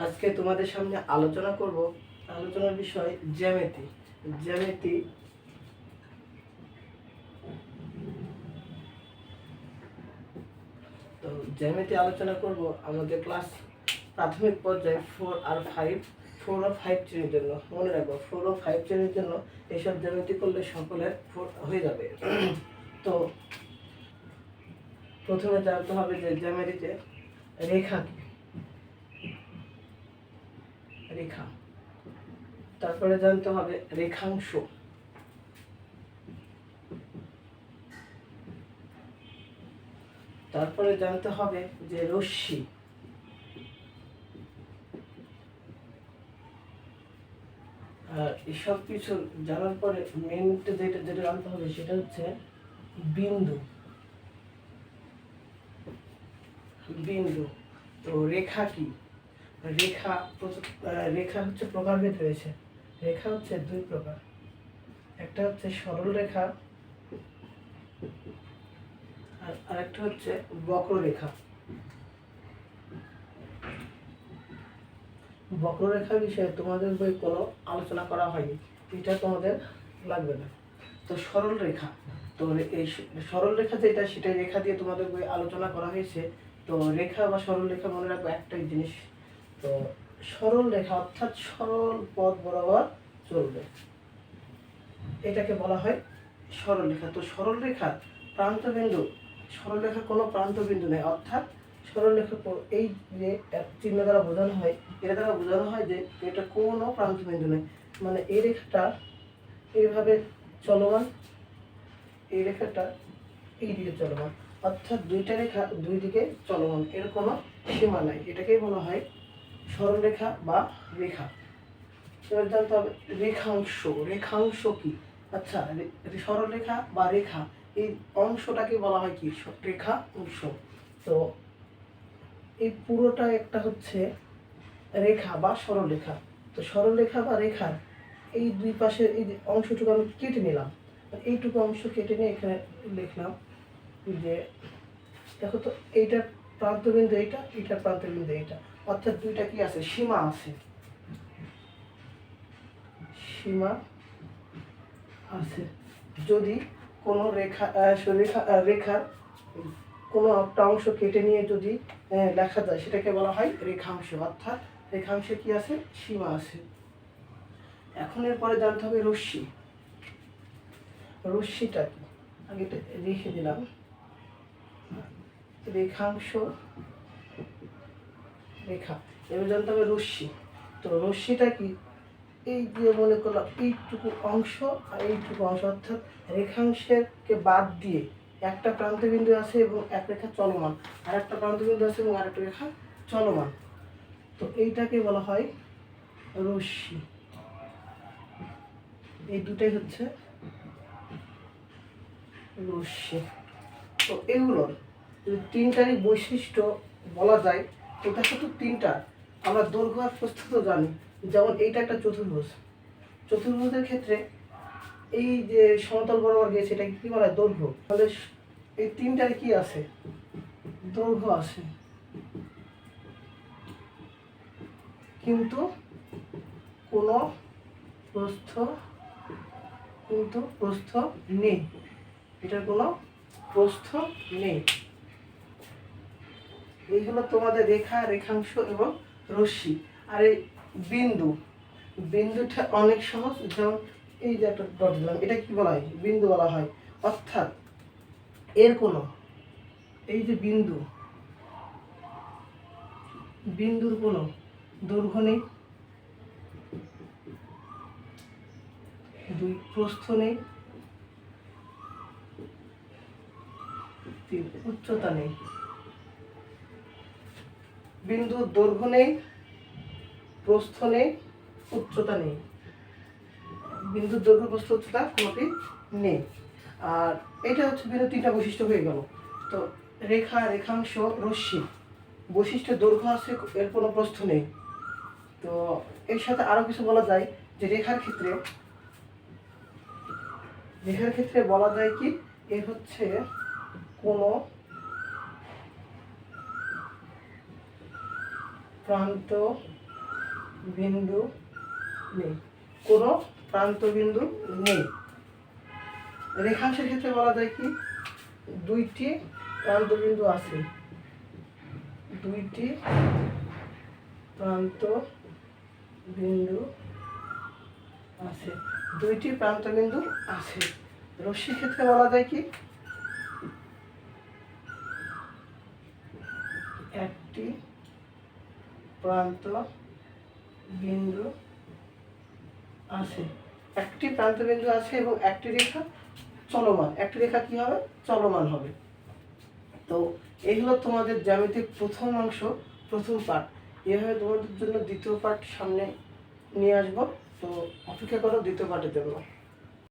আজকে তোমাদের সামনে আলোচনা করব। আলোচনার বিষয় জ্যামিতি। জ্যামিতি তো জ্যামিতি আলোচনা করব আমাদের ক্লাস প্রাথমিক পর্যায়ে 4 আর 5 4 ও 5 শ্রেণীর জন্য। মনে রাখবো 4 ও 5 শ্রেণীর জন্য এইসব জ্যামিতি করলে সকলের হয়ে যাবে। তো প্রথমে জানতে হবে যে জ্যামিতিতে রেখা কি। রেখা, তারপরে জানতে হবে রেখাংশ, তারপরে জানতে হবে যে রশ্মি, আর এসব কিছু জানার পরে মেন যেটা যেটা জানতে হবে সেটা হচ্ছে বিন্দু। বিন্দু তো রেখা কি? রেখা রেখা হচ্ছে প্রকারভেদ রয়েছে। রেখা হচ্ছে দুই প্রকার, একটা হচ্ছে সরল রেখা আর আরেকটা হচ্ছে বক্ররেখা। বক্ররেখার বিষয়ে তোমাদের বই কোনো আলোচনা করা হয়নি, এটা তোমাদের লাগবে না। তো সরল রেখা, তো এই সরল রেখা যেটা সেটাই রেখা দিয়ে তোমাদের বই আলোচনা করা হয়েছে। তো রেখা বা সরল রেখা মনে রাখবো একটাই জিনিস। তো সরল রেখা অর্থাৎ সরল পথ বরাবর চলবে, এটাকে বলা হয় সরল রেখা। তো সরল রেখার প্রান্তবিন্দু, সরল রেখার কোনো প্রান্তবিন্দু নেই, অর্থাৎ সরল রেখা এই যে চিহ্ন দ্বারা বোঝানো হয়, এটা দ্বারা বোঝানো হয় যে এটা কোনো প্রান্তবিন্দু নেই। মানে এই রেখাটা এইভাবে চলমান, এই রেখাটা এই দিকে চলমান, অর্থাৎ দুইটা রেখা দুই দিকে চলমান, এর কোনো সীমা নাই। এটাকেই বলা হয় সরল রেখা বা রেখা। এবার জানতে হবে রেখাংশ। রেখাংশ কি? আচ্ছা, সরল রেখা বা রেখা এই অংশটাকে বলা হয় কি? রেখা অংশ। তো এই পুরোটা একটা হচ্ছে রেখা বা সরল রেখা। তো সরল রেখা বা রেখার এই দুই পাশের এই যে অংশটুকু আমি কেটে নিলাম, এইটুকু অংশ কেটে নিয়ে এখানে লিখলাম যে দেখো তো এইটার প্রান্তবিন্দু এইটা, এইটার প্রান্তবিন্দু এইটা, অর্থাৎ দুইটা কি আছে? সীমা আছে। সীমা আছে। যদি কোনো রেখার কোনো একটা অংশ কেটে নিয়ে যদি লেখা যায় সেটাকে বলা হয় রেখাংশ, অর্থাৎ রেখাংশে কি আছে? সীমা আছে। এখন এরপরে জানতে হবে রশ্মি। রশ্মিটা কি? আগে লিখে দিলাম রেখাংশ, রেখা। এবার জানতে হবে রশ্মি। তো রশ্মিটা কি? এই যে মনে করলাম এইটুকু অংশ আর এইটুকু অংশ, অর্থাৎ রেখাংশকে বাদ দিয়ে একটা প্রান্তবিন্দু আছে এবং এক রেখা চলমান, আর একটা প্রান্তবিন্দু আছে এবং আরেকটা রেখা চলমান। তো এইটাকে বলা হয় রশ্মি। এই দুটাই হচ্ছে রশ্মি। তো এগুলোর যদি তিনটারই বৈশিষ্ট্য বলা যায়, তো দেখো তো তিনটা আমরা দৈর্ঘ্য আর প্রস্থ তো জানি। যেমন এইটা একটা চতুর্ভুজ, চতুর্ভুজের ক্ষেত্রে এই যে সমতল বরাবর গিয়েছে এটাকে কি বলা হয়? দৈর্ঘ্য। তাহলে এই তিনটার কি আছে? দৈর্ঘ্য আছে, কিন্তু কোনো প্রস্থ, কিন্তু প্রস্থ নেই, এটার কোনো প্রস্থ নেই। এই হলো তোমাদের রেখা, রেখাংশ এবং রশ্মি। আর এই বিন্দু, বিন্দুটা অনেক সহজ। যেমন এই যে একটা ডট দিলাম, এটা কি বলা হয়? বিন্দু বলা হয়। অর্থাৎ এর কোনো, এই যে বিন্দু, বিন্দুর কোনো দৈর্ঘ্য নেই, দুই প্রস্থ নেই, তিন উচ্চতা নেই। বিন্দুর দৈর্ঘ্য নেই, প্রস্থ নেই, উচ্চতা নেই। বিন্দুর দৈর্ঘ্য, প্রস্থ, উচ্চতা কোনোটি নেই। আর এটা হচ্ছে বিন্দু তিনটা বৈশিষ্ট্য হয়ে গেল। তো রেখা, রেখাংশ, রশ্মি বৈশিষ্ট্য দৈর্ঘ্য আছে, এর কোনো প্রস্থ নেই। তো এর সাথে আরো কিছু বলা যায় যে রেখার ক্ষেত্রে, রেখার ক্ষেত্রে বলা যায় কি এর হচ্ছে কোনো প্রান্ত বিন্দু নেই, কোনো প্রান্ত বিন্দু নেই। রেখাংশের ক্ষেত্রে বলা যায় কি, দুইটি প্রান্ত বিন্দু আছে, দুইটি প্রান্ত বিন্দু আছে, দুইটি প্রান্ত বিন্দু আছে। রশ্মির ক্ষেত্রে বলা যায় কি, একটি প্রান্ত বিন্দু আছে, একটি প্রান্ত বিন্দু আছে এবং একটি রেখা চলমান, একটি রেখা কি হবে, চলমান হবে। তো এগুলো তোমাদের জ্যামিতিক প্রথম অংশ, প্রথম পার্ট। এভাবে তোমাদের জন্য দ্বিতীয় পার্ট সামনে নিয়ে আসবো, তো অপেক্ষা করো দ্বিতীয় পার্টের জন্য।